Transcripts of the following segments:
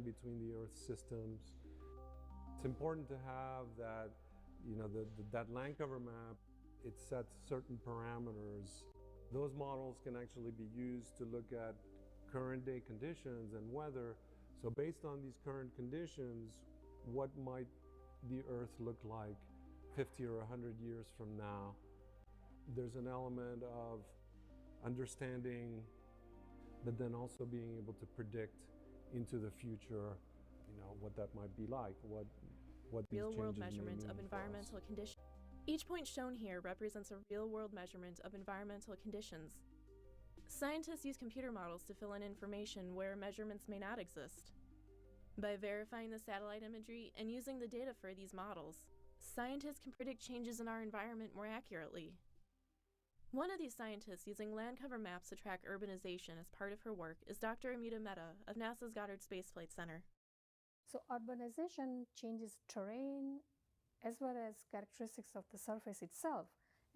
between the Earth systems. It's important to have that, that land cover map, it sets certain parameters. Those models can actually be used to look at current day conditions and weather. So based on these current conditions, what might the Earth look like 50 or 100 years from now? There's an element of understanding, but then also being able to predict into the future, what that might be like, what these real-world changes may measurement mean of for us. environmental conditions. Each point shown here represents a real-world measurement of environmental conditions. Scientists use computer models to fill in information where measurements may not exist. By verifying the satellite imagery and using the data for these models, scientists can predict changes in our environment more accurately. One of these scientists using land cover maps to track urbanization as part of her work is Dr. Amita Mehta of NASA's Goddard Space Flight Center. So urbanization changes terrain as well as characteristics of the surface itself.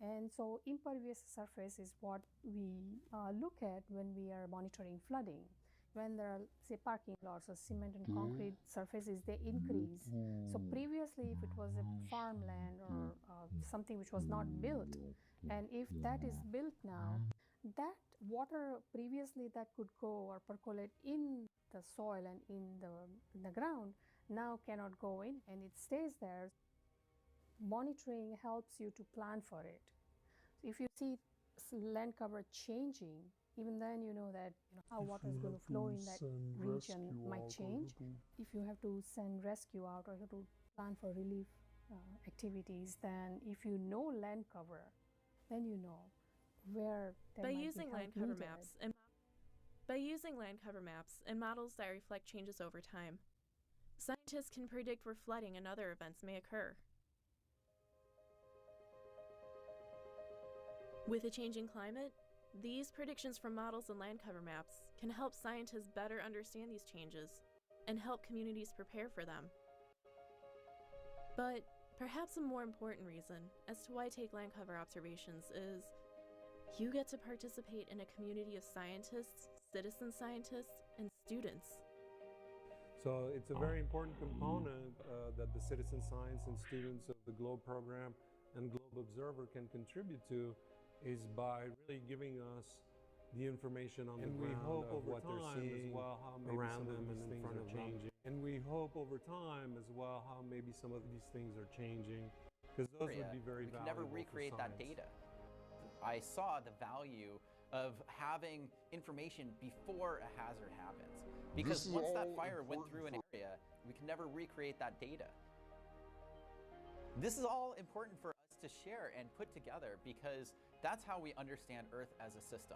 And so impervious surface is what we look at when we are monitoring flooding. When there are, say, parking lots or cement and concrete surfaces, they increase. So previously, if it was a farmland or something which was not built, and if that is built now, that water previously that could go or percolate in the soil and in the ground now cannot go in, and it stays there. Monitoring helps you to plan for it. So if you see land cover changing, even then you know that how water is going to flow in that region might change. If you have to send rescue out or you have to plan for relief activities, then if you know land cover, then you know where there By might using be land help cover needed. maps and models that reflect changes over time, scientists can predict where flooding and other events may occur. With a changing climate, these predictions from models and land cover maps can help scientists better understand these changes and help communities prepare for them. But perhaps a more important reason as to why I take land cover observations is you get to participate in a community of scientists, citizen scientists, and students. So it's a very important component that the citizen science and students of the GLOBE program and GLOBE Observer can contribute to is by really giving us the information on the ground of what they're seeing as well, how maybe around them and in front of them. And we hope over time as well how maybe some of these things are changing, because those would be very valuable. We can never recreate that data. I saw the value of having information before a hazard happens, because once that fire went through an area, we can never recreate that data. This is all important for us to share and put together, because that's how we understand Earth as a system.